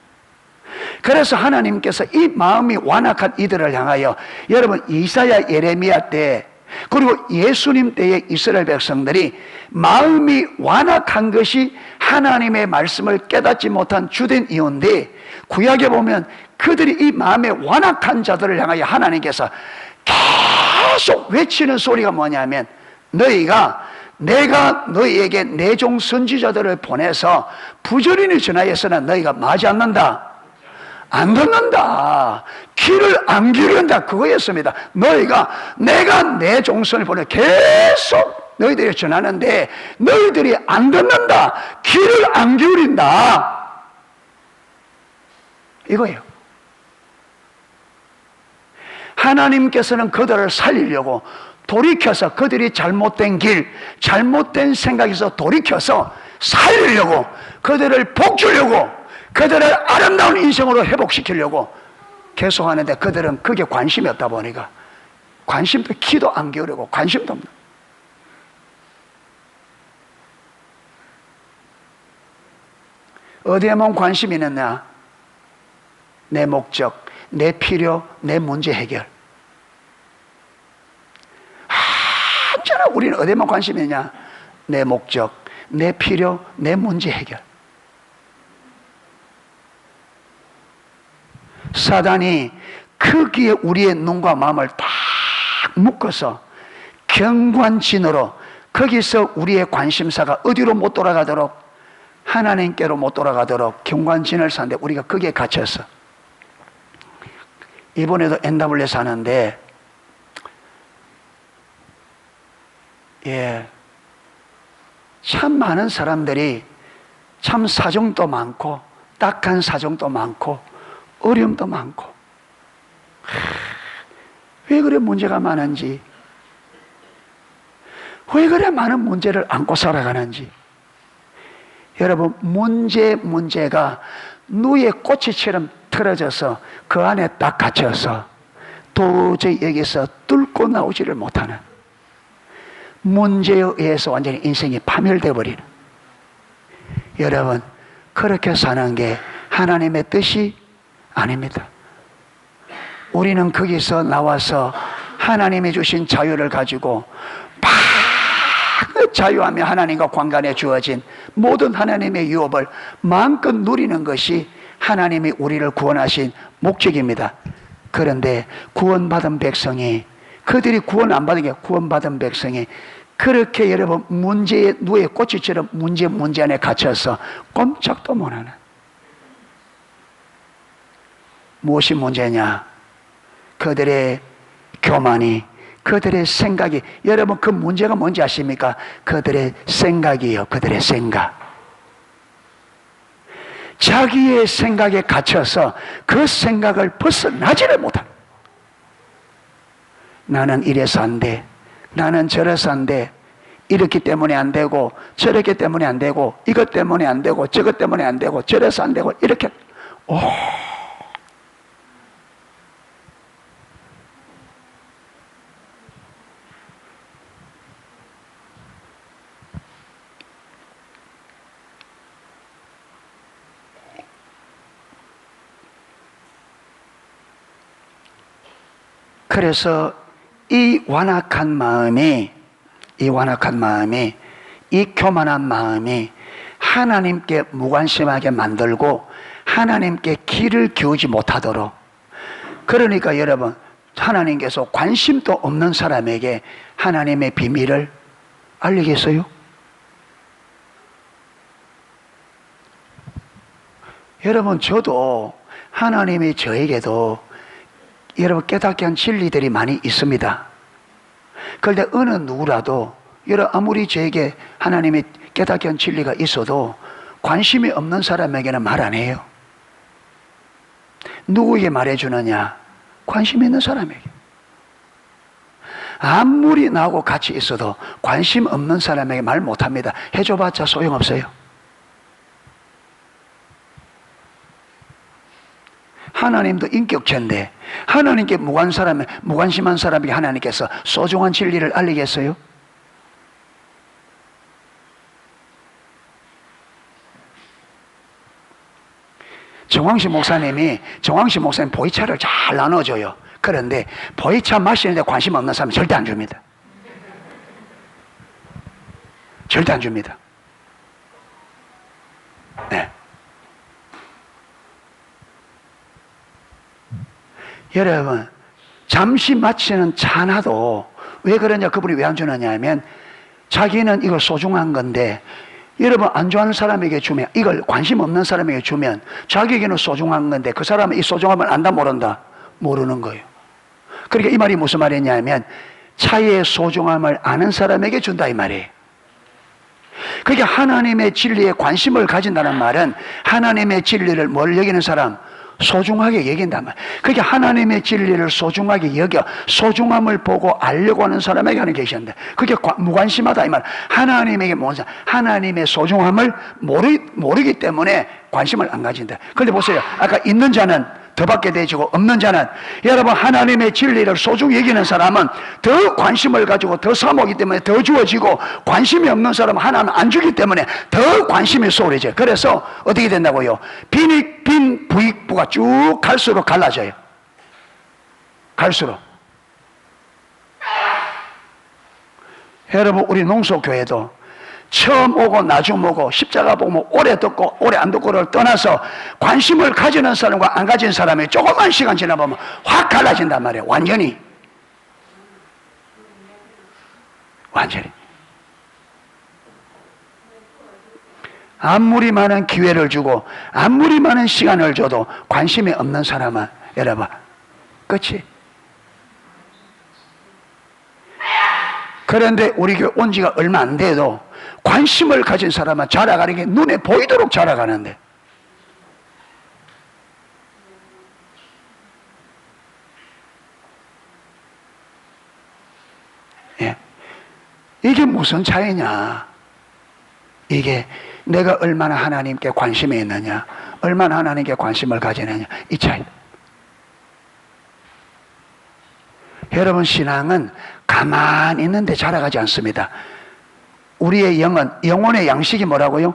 그래서 하나님께서 이 마음이 완악한 이들을 향하여, 여러분 이사야 예레미야 때 그리고 예수님 때의 이스라엘 백성들이 마음이 완악한 것이 하나님의 말씀을 깨닫지 못한 주된 이유인데, 구약에 보면 그들이 이 마음에 완악한 자들을 향하여 하나님께서 계속 외치는 소리가 뭐냐면, 내가 너희에게 내 종 선지자들을 보내서 부조리를 전하였으나 너희가 마지 않는다, 안 듣는다, 귀를 안 기울인다, 그거였습니다. 내가 내 종선을 보내 계속 너희들이 전하는데 너희들이 안 듣는다, 귀를 안 기울인다, 이거예요. 하나님께서는 그들을 살리려고 돌이켜서, 그들이 잘못된 길, 잘못된 생각에서 돌이켜서 살리려고, 그들을 복주려고, 그들을 아름다운 인생으로 회복시키려고 계속하는데, 그들은 그게 관심이 없다 보니까 관심도, 키도 안 기울이고 관심도 없는. 어디에만 관심이 있느냐? 내 목적, 내 필요, 내 문제 해결. 언제나 우리는 어디에만 관심이 있냐? 내 목적, 내 필요, 내 문제 해결. 사단이 크기에 우리의 눈과 마음을 딱 묶어서 경관진으로, 거기서 우리의 관심사가 어디로 못 돌아가도록, 하나님께로 못 돌아가도록 경관진을 사는데, 우리가 거기에 갇혀서, 이번에도 NW에 사는데, 참 많은 사람들이 참 사정도 많고 딱한 사정도 많고 어려움도 많고, 왜 그래 문제가 많은지, 왜 그래 많은 문제를 안고 살아가는지. 여러분, 문제가 누에 꼬치처럼 틀어져서 그 안에 딱 갇혀서 도저히 여기서 뚫고 나오지를 못하는, 문제에 의해서 완전히 인생이 파멸되어 버리는, 여러분 그렇게 사는 게 하나님의 뜻이 아닙니다. 우리는 거기서 나와서 하나님이 주신 자유를 가지고 막 자유하며 하나님과 관간에 주어진 모든 하나님의 유업을 마음껏 누리는 것이 하나님이 우리를 구원하신 목적입니다. 그런데 구원받은 백성이, 그들이 구원 안 받은 게 구원받은 백성이 그렇게 여러분 문제에 누에 꼬치처럼 문제 안에 갇혀서 꼼짝도 못하는, 무엇이 문제냐? 그들의 교만이, 그들의 생각이. 여러분 그 문제가 뭔지 아십니까? 그들의 생각이에요. 그들의 생각. 자기의 생각에 갇혀서 그 생각을 벗어나지를 못하는, 나는 이래서 안 돼, 나는 저래서 안 돼, 이렇기 때문에 안 되고 저렇기 때문에 안 되고 이것 때문에 안 되고 저것 때문에 안 되고 저래서 안 되고, 이렇게 그래서 이 완악한 마음이, 이 교만한 마음이 하나님께 무관심하게 만들고 하나님께 귀를 기울이지 못하도록, 그러니까 여러분, 하나님께서 관심도 없는 사람에게 하나님의 비밀을 알리겠어요? 여러분, 저도 하나님이 저에게도 여러분 깨닫게 한 진리들이 많이 있습니다. 그런데 어느 누구라도 여러분 아무리 저에게 하나님이 깨닫게 한 진리가 있어도 관심이 없는 사람에게는 말 안 해요. 누구에게 말해주느냐? 관심 있는 사람에게. 아무리 나하고 같이 있어도 관심 없는 사람에게 말 못합니다. 해줘봤자 소용없어요. 하나님도 인격체인데 하나님께 무관심한 사람에게 하나님께서 소중한 진리를 알리겠어요? 정황식 목사님 보이차를 잘 나눠줘요. 그런데 보이차 마시는데 관심 없는 사람은 절대 안 줍니다. 절대 안 줍니다. 네. 여러분, 잠시 마치는 차나도 왜 그러냐, 그분이 왜 안 주느냐 하면 자기는 이걸 소중한 건데 여러분 안 좋아하는 사람에게 주면, 이걸 관심 없는 사람에게 주면 자기에게는 소중한 건데 그 사람은 이 소중함을 안다 모른다? 모르는 거예요. 그러니까 이 말이 무슨 말이냐면 차의 소중함을 아는 사람에게 준다 이 말이에요. 그러니까 하나님의 진리에 관심을 가진다는 말은 하나님의 진리를 뭘 여기는 사람? 소중하게 여긴단 말이에요. 그러니까 하나님의 진리를 소중하게 여겨 소중함을 보고 알려고 하는 사람에게 하는 계시는데 그게 무관심하다 이 말. 하나님에게 뭔지 하나님의 소중함을 모르기 때문에 관심을 안 가진다. 그런데 보세요, 아까 있는 자는 더 받게 되지고 없는 자는, 여러분 하나님의 진리를 소중히 여기는 사람은 더 관심을 가지고 더 사모하기 때문에 더 주어지고, 관심이 없는 사람은 하나님 안 주기 때문에 더 관심이 소홀해져요. 그래서 어떻게 된다고요? 빈 부익부가 쭉 갈수록 갈라져요. 갈수록. 여러분 우리 농소교회도 처음 오고 나중 오고 십자가 보면 오래 듣고 오래 안 듣고를 떠나서 관심을 가지는 사람과 안 가진 사람이 조금만 시간 지나보면 확 갈라진단 말이에요. 완전히. 아무리 많은 기회를 주고 아무리 많은 시간을 줘도 관심이 없는 사람은 여러분 끝이. 그런데 우리 교회 온 지가 얼마 안 돼도 관심을 가진 사람은 자라가는 게 눈에 보이도록 자라가는데, 예. 이게 무슨 차이냐? 이게 내가 얼마나 하나님께 관심이 있느냐, 얼마나 하나님께 관심을 가지느냐, 이 차이. 여러분 신앙은 가만히 있는데 자라가지 않습니다. 우리의 영혼의 양식이 뭐라고요?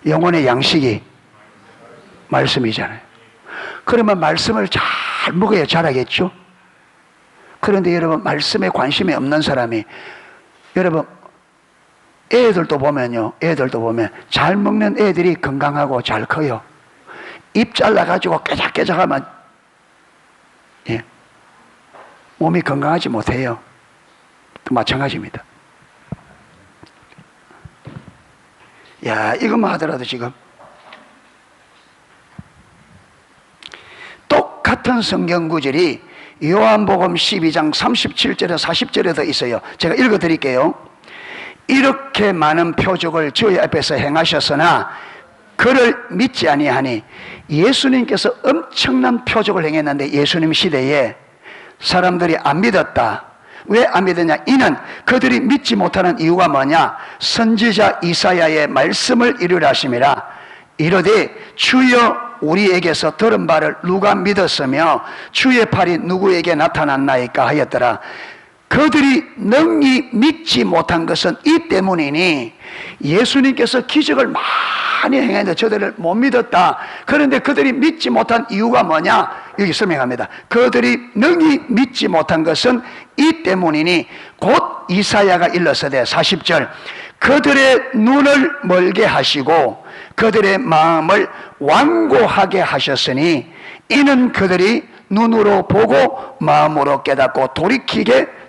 영혼의 양식이 말씀이잖아요. 그러면 말씀을 잘 먹어야 자라겠죠? 그런데 여러분 말씀에 관심이 없는 사람이, 여러분 애들도 보면 잘 먹는 애들이 건강하고 잘 커요. 입 잘라가지고 깨작깨작하면 예, 몸이 건강하지 못해요. 마찬가지입니다. 야, 이것만 하더라도 지금 똑같은 성경 구절이 요한복음 12장 37절에 40절에도 있어요. 제가 읽어드릴게요. 이렇게 많은 표적을 저희 앞에서 행하셨으나 그를 믿지 아니하니, 예수님께서 엄청난 표적을 행했는데 예수님 시대에 사람들이 안 믿었다. 왜 안 믿었냐? 이는 그들이 믿지 못하는 이유가 뭐냐? 선지자 이사야의 말씀을 이루려 하심이라. 이르되 주여 우리에게서 들은 바를 누가 믿었으며 주의 팔이 누구에게 나타났나이까 하였더라. 그들이 능히 믿지 못한 것은 이 때문이니, 예수님께서 기적을 많이 행했는데 저들을 못 믿었다. 그런데 그들이 믿지 못한 이유가 뭐냐? 여기 설명합니다. 그들이 능히 믿지 못한 것은 이 때문이니 곧 이사야가 일렀으되 40절 그들의 눈을 멀게 하시고 그들의 마음을 완고하게 하셨으니 이는 그들이 눈으로 보고 마음으로 깨닫고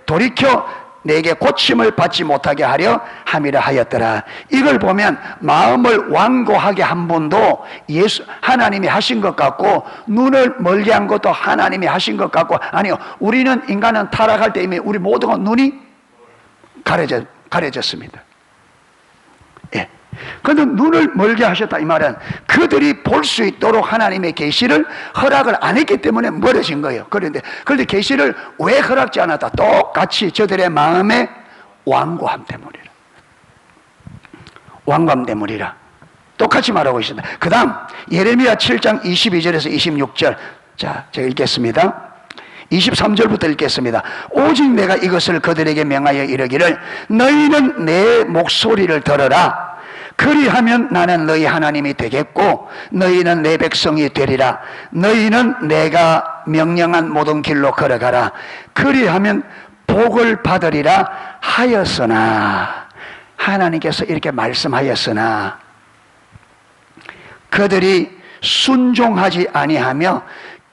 돌이켜 내게 고침을 받지 못하게 하려 함이라 하였더라. 이걸 보면 마음을 완고하게 한 분도 하나님이 하신 것 같고 눈을 멀게 한 것도 하나님이 하신 것 같고, 아니요, 우리는 인간은 타락할 때 이미 우리 모두가 눈이 가려졌습니다. 예. 그런데 눈을 멀게 하셨다 이 말은 그들이 볼 수 있도록 하나님의 계시를 허락을 안 했기 때문에 멀어진 거예요. 그런데 계시를 왜 허락지 않았다? 똑같이 저들의 마음의 완고함 때문이라. 똑같이 말하고 있습니다. 그 다음 예레미야 7장 22절에서 26절, 자 제가 읽겠습니다. 23절부터 읽겠습니다. 오직 내가 이것을 그들에게 명하여 이르기를 너희는 내 목소리를 들어라. 그리하면 나는 너희 하나님이 되겠고 너희는 내 백성이 되리라. 너희는 내가 명령한 모든 길로 걸어가라. 그리하면 복을 받으리라 하였으나, 하나님께서 이렇게 말씀하였으나 그들이 순종하지 아니하며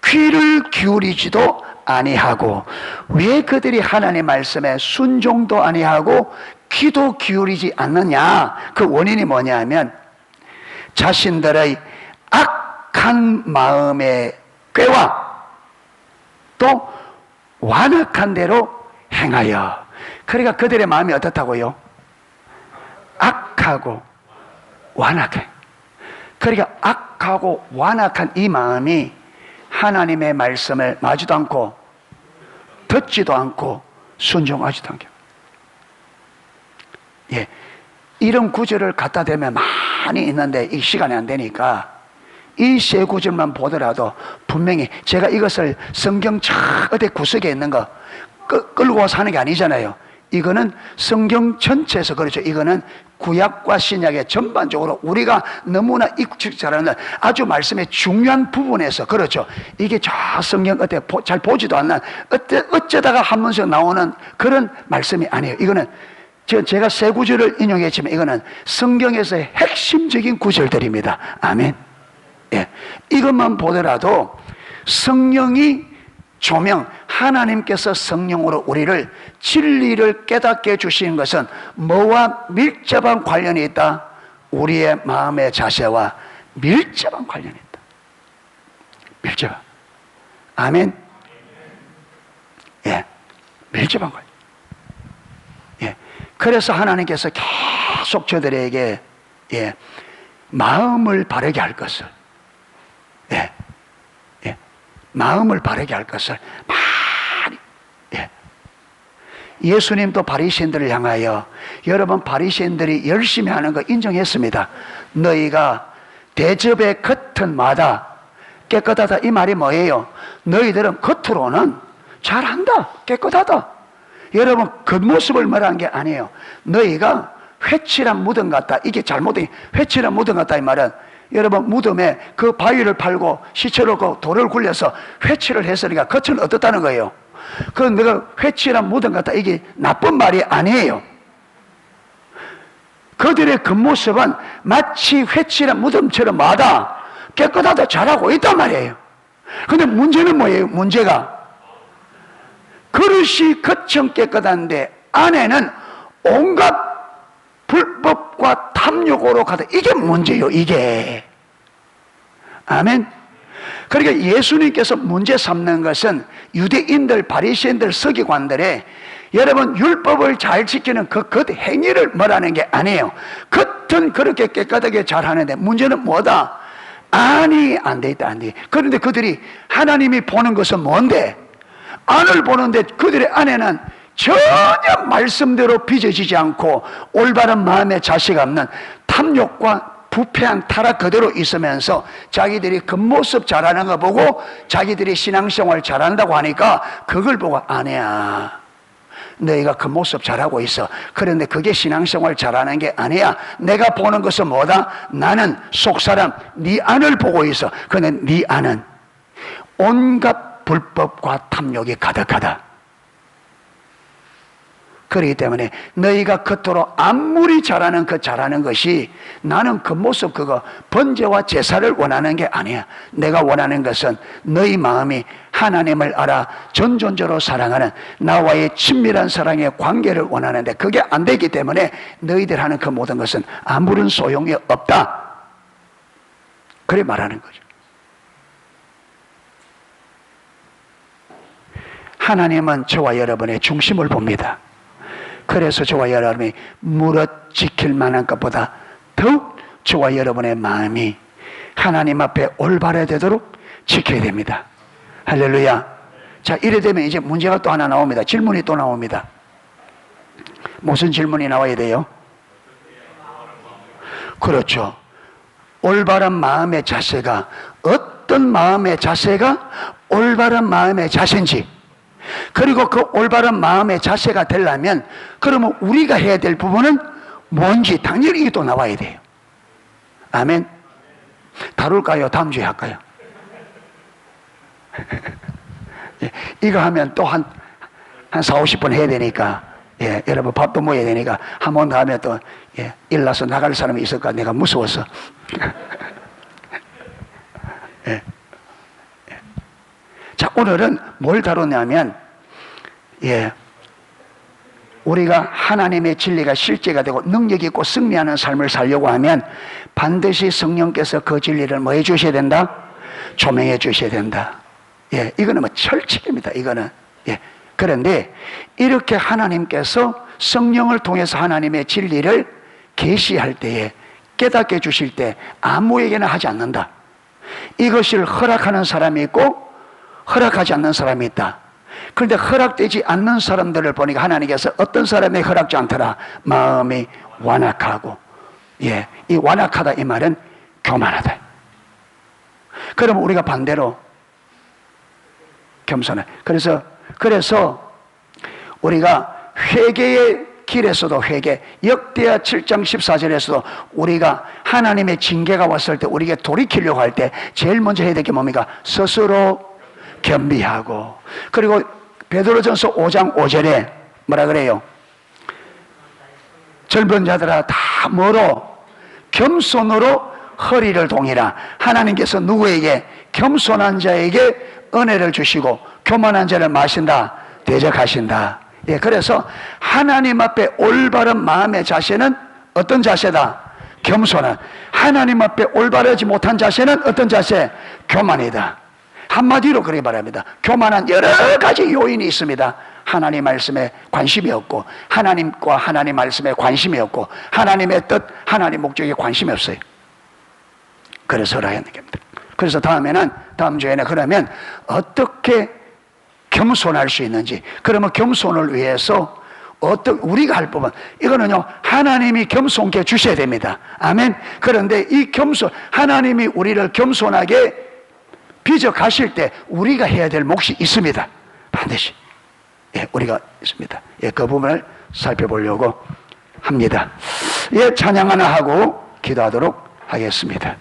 귀를 기울이지도 아니하고. 왜 그들이 하나님의 말씀에 순종도 아니하고 귀도 기울이지 않느냐? 그 원인이 뭐냐 하면 자신들의 악한 마음의 꾀와 또 완악한 대로 행하여. 그러니까 그들의 마음이 어떻다고요? 악하고 완악해. 그러니까 악하고 완악한 이 마음이 하나님의 말씀을 마주도 않고 듣지도 않고 순종하지도 않게. 예, 이런 구절을 갖다 대면 많이 있는데 이 시간이 안 되니까 이 세 구절만 보더라도 분명히, 제가 이것을 성경 저 어디 구석에 있는 거 끌고 와서 하는 게 아니잖아요. 이거는 성경 전체에서, 그렇죠, 이거는 구약과 신약의 전반적으로 우리가 너무나 익숙히 잘 아는 아주 말씀의 중요한 부분에서, 그렇죠, 이게 저 성경 어때 잘 보지도 않는 어쩌다가 한 번씩 나오는 그런 말씀이 아니에요. 이거는 제가 세 구절을 인용했지만 이거는 성경에서의 핵심적인 구절들입니다. 아멘. 예, 이것만 보더라도 성령이 조명, 하나님께서 성령으로 우리를 진리를 깨닫게 해주시는 것은 뭐와 밀접한 관련이 있다? 우리의 마음의 자세와 밀접한 관련이 있다. 밀접한. 아멘. 예, 밀접한 관련. 예, 그래서 하나님께서 계속 저들에게 마음을 바르게 할 것을, 마음을 바르게 할 것을 많이. 예수님도 바리새인들을 향하여, 여러분 바리새인들이 열심히 하는 거 인정했습니다. 너희가 대접의 겉은 마다 깨끗하다. 이 말이 뭐예요? 너희들은 겉으로는 잘한다, 깨끗하다. 여러분 겉모습을 말하는 게 아니에요. 너희가 회칠한 무덤 같다. 이게 잘못된, 회칠한 무덤 같다 이 말은, 여러분 무덤에 그 바위를 팔고 시체로 그 돌을 굴려서 회칠을 했으니까 겉은 어떻다는 거예요? 그건 내가 회칠한 무덤 같다, 이게 나쁜 말이 아니에요. 그들의 겉모습은 마치 회칠한 무덤처럼 마다 깨끗하다, 잘하고 있단 말이에요. 근데 문제는 뭐예요? 문제가 그릇이 겉은 깨끗한데 안에는 온갖 불법과 탐욕으로 가다. 이게 문제예요, 이게. 아멘. 그러니까 예수님께서 문제 삼는 것은 유대인들, 바리새인들, 서기관들의, 여러분 율법을 잘 지키는 그 겉 행위를 뭐라는 게 아니에요. 겉은 그렇게 깨끗하게 잘 하는데 문제는 뭐다? 안이 안 돼 있다, 안 돼. 그런데 그들이, 하나님이 보는 것은 뭔데? 안을 보는데 그들의 안에는 전혀 말씀대로 빚어지지 않고 올바른 마음의 자세가 없는 탐욕과 부패한 타락 그대로 있으면서 자기들이 겉모습 잘하는 거 보고 자기들이 신앙생활 잘한다고 하니까 그걸 보고 아니야, 너희가 겉모습 잘하고 있어. 그런데 그게 신앙생활 잘하는 게 아니야. 내가 보는 것은 뭐다? 나는 속사람 네 안을 보고 있어. 그런데 네 안은 온갖 불법과 탐욕이 가득하다. 그렇기 때문에 너희가 겉으로 아무리 잘하는 그 잘하는 것이 나는 그 모습 그거 번제와 제사를 원하는 게 아니야. 내가 원하는 것은 너희 마음이 하나님을 알아 전존재로 사랑하는 나와의 친밀한 사랑의 관계를 원하는데 그게 안 되기 때문에 너희들 하는 그 모든 것은 아무런 소용이 없다. 그래 말하는 거죠. 하나님은 저와 여러분의 중심을 봅니다. 그래서 저와 여러분이 무릇 지킬 만한 것보다 더욱 저와 여러분의 마음이 하나님 앞에 올바르게 되도록 지켜야 됩니다. 할렐루야. 자, 이래 되면 이제 문제가 또 하나 나옵니다. 질문이 또 나옵니다. 무슨 질문이 나와야 돼요? 그렇죠. 올바른 마음의 자세가 어떤 마음의 자세가 올바른 마음의 자세인지, 그리고 그 올바른 마음의 자세가 되려면 그러면 우리가 해야 될 부분은 뭔지 당연히 이게 또 나와야 돼요. 아멘. 다룰까요? 다음 주에 할까요? 예, 이거 하면 또 한 4, 50분 해야 되니까, 예, 여러분 밥도 먹어야 되니까 한 번 더 하면 또, 예, 일나서 나갈 사람이 있을까 내가 무서워서. 예. 자, 오늘은 뭘 다루냐면, 예, 우리가 하나님의 진리가 실제가 되고 능력이 있고 승리하는 삶을 살려고 하면 반드시 성령께서 그 진리를 뭐 해주셔야 된다? 조명해 주셔야 된다. 예, 이거는 뭐 철칙입니다. 이거는. 예. 그런데 이렇게 하나님께서 성령을 통해서 하나님의 진리를 계시할 때에 깨닫게 해 주실 때 아무에게나 하지 않는다. 이것을 허락하는 사람이 있고 허락하지 않는 사람이 있다. 그런데 허락되지 않는 사람들을 보니까 하나님께서 어떤 사람이 허락지 않더라? 마음이 완악하고, 예, 이 완악하다 이 말은 교만하다. 그럼 우리가 반대로 겸손해. 그래서 우리가 회개의 길에서도 회개, 역대하 7장 14절에서도 우리가 하나님의 징계가 왔을 때 우리에게 돌이키려고 할 때 제일 먼저 해야 될 게 뭡니까? 스스로 겸비하고, 그리고 베드로전서 5장 5절에 뭐라 그래요? 젊은 자들아 다 뭐로? 겸손으로 허리를 동이라. 하나님께서 누구에게? 겸손한 자에게 은혜를 주시고 교만한 자를 마신다, 대적하신다. 예, 그래서 하나님 앞에 올바른 마음의 자세는 어떤 자세다? 겸손한. 하나님 앞에 올바르지 못한 자세는 어떤 자세? 교만이다. 한마디로 그렇게 말합니다. 교만한 여러 가지 요인이 있습니다. 하나님 말씀에 관심이 없고, 하나님과 하나님 말씀에 관심이 없고, 하나님의 뜻, 하나님 목적에 관심이 없어요. 그래서 라는 겁니다. 그래서 다음 주에는 그러면 어떻게 겸손할 수 있는지, 그러면 겸손을 위해서 우리가 할 법은 이거는요, 하나님이 겸손케 주셔야 됩니다. 아멘. 그런데 이 하나님이 우리를 겸손하게 빚어 가실 때 우리가 해야 될 몫이 있습니다. 반드시. 예, 우리가 있습니다. 예, 그 부분을 살펴보려고 합니다. 예, 찬양 하나 하고 기도하도록 하겠습니다.